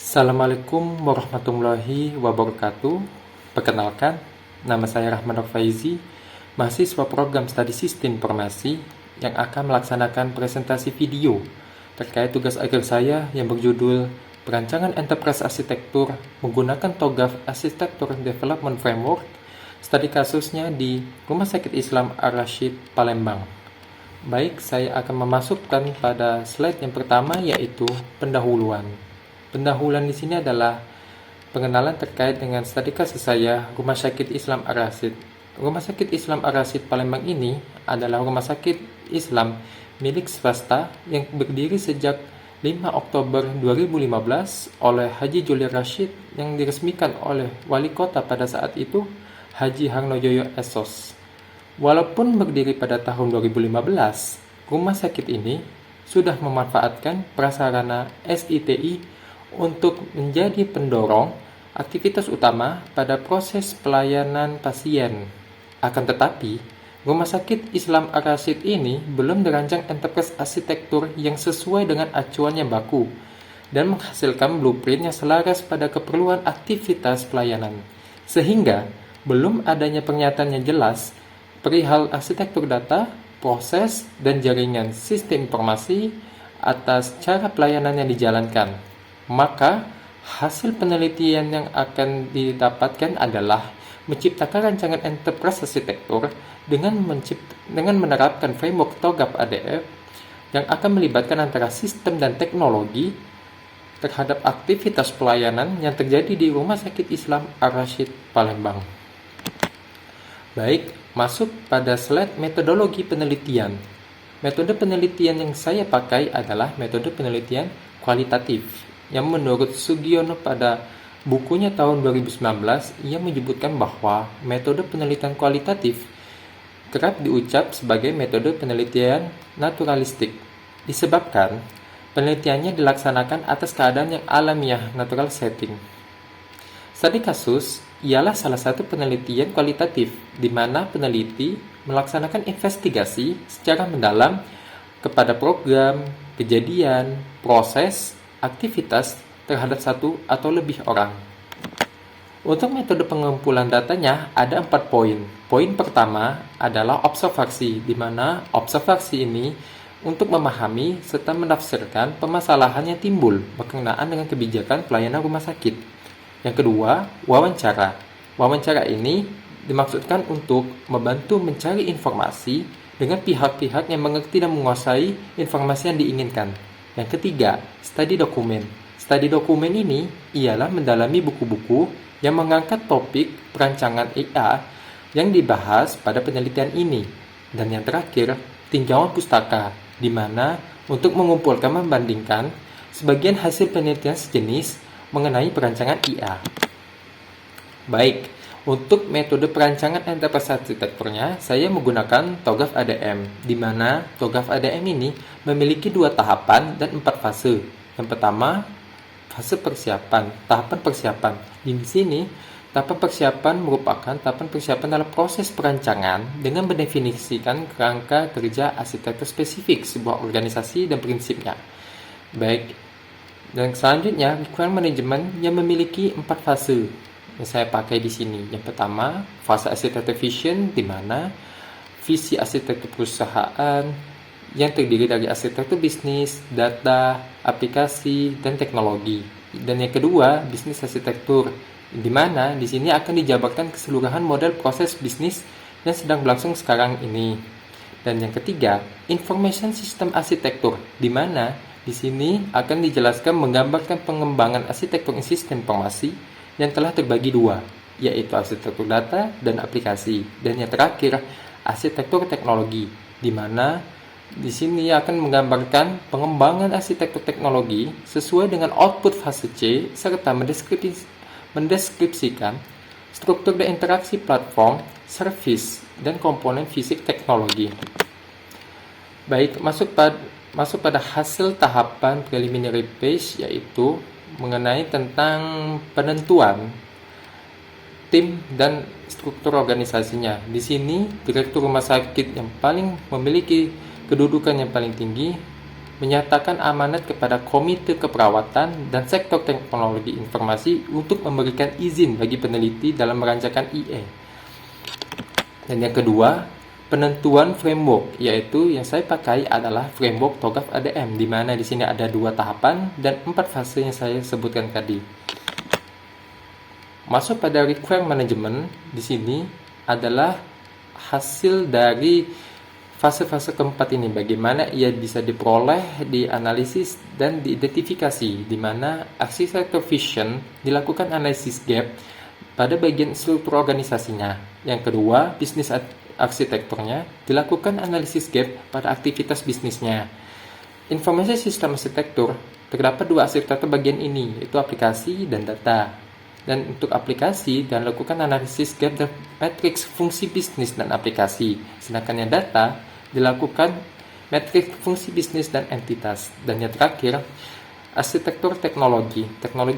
Assalamualaikum warahmatullahi wabarakatuh. Perkenalkan, nama saya Rahman Faizi, mahasiswa program Studi Sistem Informasi yang akan melaksanakan presentasi video terkait tugas akhir saya yang berjudul Perancangan Enterprise Arsitektur menggunakan TOGAF Architecture Development Framework, studi kasusnya di Rumah Sakit Islam Ar-Rasyid, Palembang. Baik, saya akan memasukkan pada slide yang pertama, yaitu pendahuluan. Pendahuluan di sini adalah pengenalan terkait dengan studi kasus saya, Rumah Sakit Islam Ar-Rasyid. Rumah Sakit Islam Ar-Rasyid Palembang ini adalah rumah sakit Islam milik swasta yang berdiri sejak 5 Oktober 2015 oleh Haji Julier Rashid yang diresmikan oleh wali kota pada saat itu, Haji Harnojoyo Esos. Walaupun berdiri pada tahun 2015, rumah sakit ini sudah memanfaatkan prasarana SITI untuk menjadi pendorong aktivitas utama pada proses pelayanan pasien. Akan tetapi, Rumah Sakit Islam Ar-Rasyid ini belum dirancang enterprise arsitektur yang sesuai dengan acuan yang baku dan menghasilkan blueprint yang selaras pada keperluan aktivitas pelayanan, sehingga belum adanya pernyataan yang jelas perihal arsitektur data, proses, dan jaringan sistem informasi atas cara pelayanan yang dijalankan. Maka, hasil penelitian yang akan didapatkan adalah menciptakan rancangan enterprise arsitektur dengan menerapkan framework TOGAF ADF yang akan melibatkan antara sistem dan teknologi terhadap aktivitas pelayanan yang terjadi di Rumah Sakit Islam Ar-Rasyid, Palembang. Baik, masuk pada slide metodologi penelitian. Metode penelitian yang saya pakai adalah metode penelitian kualitatif, yang menurut Sugiono pada bukunya tahun 2019, ia menyebutkan bahwa metode penelitian kualitatif kerap diucap sebagai metode penelitian naturalistik, disebabkan penelitiannya dilaksanakan atas keadaan yang alamiah natural setting. Studi kasus ialah salah satu penelitian kualitatif di mana peneliti melaksanakan investigasi secara mendalam kepada program, kejadian, proses, aktivitas terhadap satu atau lebih orang. Untuk metode pengumpulan datanya ada 4 poin. Poin pertama adalah observasi, di mana observasi ini untuk memahami serta menafsirkan permasalahan yang timbul berkenaan dengan kebijakan pelayanan rumah sakit. Yang kedua, wawancara. Wawancara ini dimaksudkan untuk membantu mencari informasi dengan pihak-pihak yang mengerti dan menguasai informasi yang diinginkan. Yang ketiga, studi dokumen. Studi dokumen ini ialah mendalami buku-buku yang mengangkat topik perancangan IA yang dibahas pada penelitian ini. Dan yang terakhir, tinjauan pustaka, di mana untuk mengumpulkan membandingkan sebagian hasil penelitian sejenis mengenai perancangan IA. Baik, untuk metode perancangan enterprise arsitekturnya, saya menggunakan TOGAF ADM, di mana TOGAF ADM ini memiliki 2 tahapan dan 4 fase. Yang pertama, fase persiapan, tahapan persiapan. Di sini, tahapan persiapan merupakan tahapan persiapan dalam proses perancangan dengan mendefinisikan kerangka kerja arsitektur spesifik sebuah organisasi dan prinsipnya. Baik, dan selanjutnya, requirement management yang memiliki 4 fase yang saya pakai di sini. Yang pertama, fase arsitektur vision, di mana visi arsitektur perusahaan yang terdiri dari arsitektur bisnis, data, aplikasi, dan teknologi. Dan yang kedua, bisnis arsitektur, di mana di sini akan dijabarkan keseluruhan model proses bisnis yang sedang berlangsung sekarang ini. Dan yang ketiga, information system arsitektur, di mana di sini akan dijelaskan menggambarkan pengembangan arsitektur sistem informasi yang telah terbagi 2, yaitu arsitektur data dan aplikasi. Dan yang terakhir, arsitektur teknologi, di mana di sini akan menggambarkan pengembangan arsitektur teknologi sesuai dengan output fase C serta mendeskripsikan struktur dan interaksi platform, service, dan komponen fisik teknologi. Baik, masuk pada hasil tahapan preliminary phase, yaitu mengenai tentang penentuan tim dan struktur organisasinya. Di sini, direktur rumah sakit yang paling memiliki kedudukan yang paling tinggi menyatakan amanat kepada Komite Keperawatan dan Sektor Teknologi Informasi untuk memberikan izin bagi peneliti dalam merancangkan IE. Dan yang kedua, penentuan framework, yaitu yang saya pakai adalah framework TOGAF ADM, di mana di sini ada 2 tahapan dan 4 fase yang saya sebutkan tadi. Masuk pada requirement management, di sini adalah hasil dari fase-fase keempat ini, bagaimana ia bisa diperoleh, dianalisis, dan diidentifikasi, di mana arsitektur vision dilakukan analisis gap pada bagian struktur organisasinya. Yang kedua, bisnis arsitekturnya dilakukan analisis gap pada aktivitas bisnisnya. Informasi sistem arsitektur, terdapat 2 arsitektur bagian ini, yaitu aplikasi dan data. Dan untuk aplikasi, dan lakukan analisis gap dan matriks fungsi bisnis dan aplikasi. Sedangkan yang data, dilakukan matriks fungsi bisnis dan entitas. Dan yang terakhir, arsitektur teknologi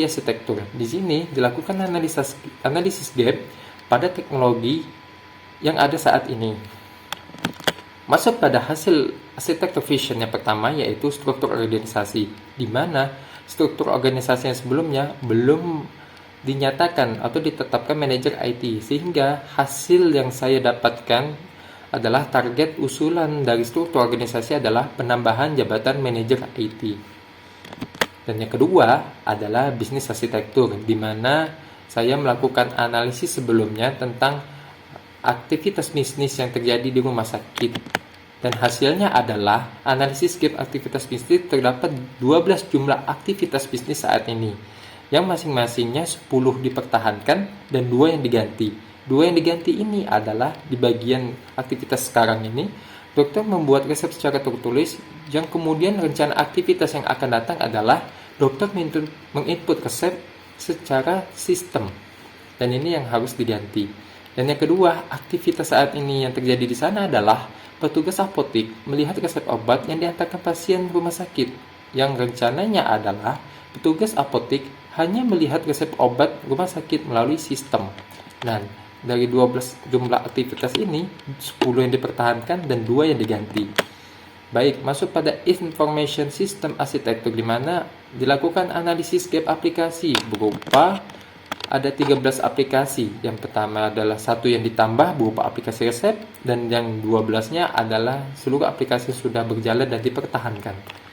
arsitektur. Di sini dilakukan analisis gap pada teknologi yang ada saat ini. Masuk pada hasil arsitektur vision yang pertama, yaitu struktur organisasi, di mana struktur organisasi yang sebelumnya belum dinyatakan atau ditetapkan manajer IT, sehingga hasil yang saya dapatkan adalah target usulan dari struktur organisasi adalah penambahan jabatan manajer IT. Dan yang kedua adalah bisnis arsitektur, di mana saya melakukan analisis sebelumnya tentang aktivitas bisnis yang terjadi di rumah sakit. Dan hasilnya adalah analisis gap aktivitas bisnis. Terdapat 12 jumlah aktivitas bisnis saat ini, yang masing-masingnya 10 dipertahankan dan 2 yang diganti. 2 yang diganti ini adalah di bagian aktivitas sekarang ini, dokter membuat resep secara tertulis, yang kemudian rencana aktivitas yang akan datang adalah dokter menginput resep secara sistem. Dan ini yang harus diganti. Dan yang kedua, aktivitas saat ini yang terjadi di sana adalah petugas apotek melihat resep obat yang diantarkan pasien rumah sakit, yang rencananya adalah petugas apotek hanya melihat resep obat rumah sakit melalui sistem. Dan dari 12 jumlah aktivitas ini, 10 yang dipertahankan dan 2 yang diganti. Baik, masuk pada information system arsitektur, di mana dilakukan analisis gap aplikasi berupa ada 13 aplikasi. Yang pertama adalah 1 yang ditambah berupa aplikasi resep, dan yang 12-nya adalah seluruh aplikasi sudah berjalan dan dipertahankan.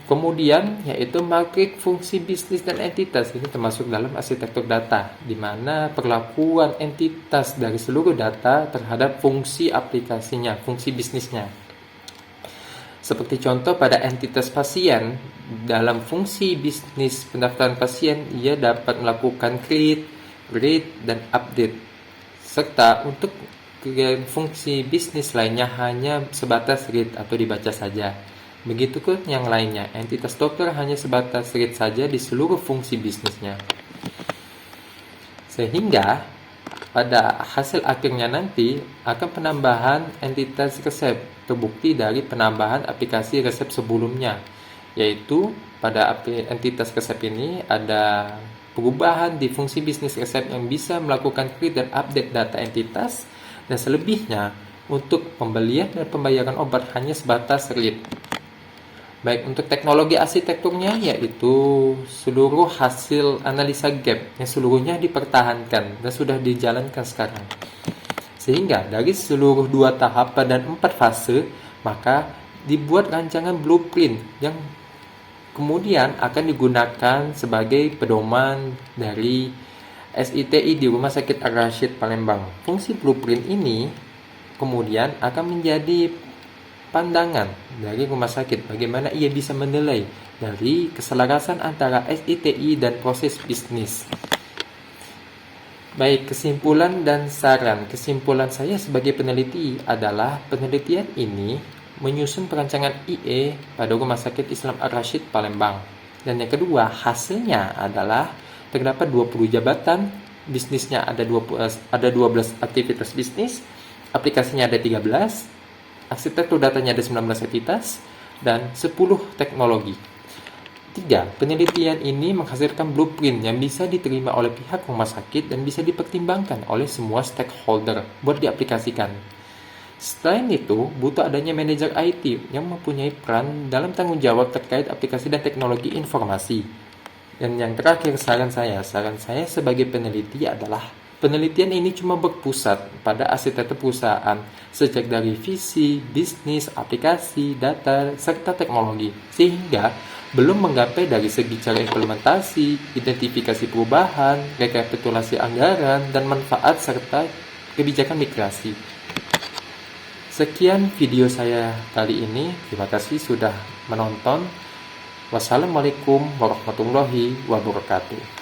Kemudian yaitu matriks fungsi bisnis dan entitas. Ini termasuk dalam arsitektur data, di mana perlakuan entitas dari seluruh data terhadap fungsi aplikasinya, fungsi bisnisnya. Seperti contoh pada entitas pasien, dalam fungsi bisnis pendaftaran pasien, ia dapat melakukan create, read, dan update. Serta untuk fungsi bisnis lainnya hanya sebatas read atau dibaca saja. Begitupun yang lainnya, entitas dokter hanya sebatas read saja di seluruh fungsi bisnisnya. Sehingga pada hasil akhirnya nanti akan penambahan entitas resep, terbukti dari penambahan aplikasi resep sebelumnya, yaitu pada entitas resep ini ada perubahan di fungsi bisnis resep yang bisa melakukan create dan update data entitas, dan selebihnya untuk pembelian dan pembayaran obat hanya sebatas read. Baik, untuk teknologi arsitekturnya, yaitu seluruh hasil analisa gap yang seluruhnya dipertahankan dan sudah dijalankan sekarang. Sehingga dari seluruh 2 tahapan dan 4 fase, maka dibuat rancangan blueprint yang kemudian akan digunakan sebagai pedoman dari SITI di Rumah Sakit Ar-Rasyid Palembang. Fungsi blueprint ini kemudian akan menjadi pandangan dari rumah sakit bagaimana ia bisa menilai dari keselarasan antara SITI dan proses bisnis. Baik, kesimpulan dan saran. Kesimpulan saya sebagai peneliti adalah penelitian ini menyusun perancangan IE pada Rumah Sakit Islam Ar-Rasyid Palembang. Dan yang kedua, hasilnya adalah terdapat 20 jabatan, bisnisnya ada 12 aktivitas bisnis, aplikasinya ada 13, arsitektur datanya ada 19 entitas, dan 10 teknologi. 3. Penelitian ini menghasilkan blueprint yang bisa diterima oleh pihak rumah sakit dan bisa dipertimbangkan oleh semua stakeholder buat diaplikasikan. Selain itu, butuh adanya manajer IT yang mempunyai peran dalam tanggung jawab terkait aplikasi dan teknologi informasi. Dan yang terakhir, saran saya sebagai peneliti adalah penelitian ini cuma berpusat pada aset perusahaan, sejak dari visi, bisnis, aplikasi, data, serta teknologi, sehingga belum menggapai dari segi cara implementasi, identifikasi perubahan, rekapitulasi anggaran, dan manfaat serta kebijakan migrasi. Sekian video saya kali ini. Terima kasih sudah menonton. Wassalamualaikum warahmatullahi wabarakatuh.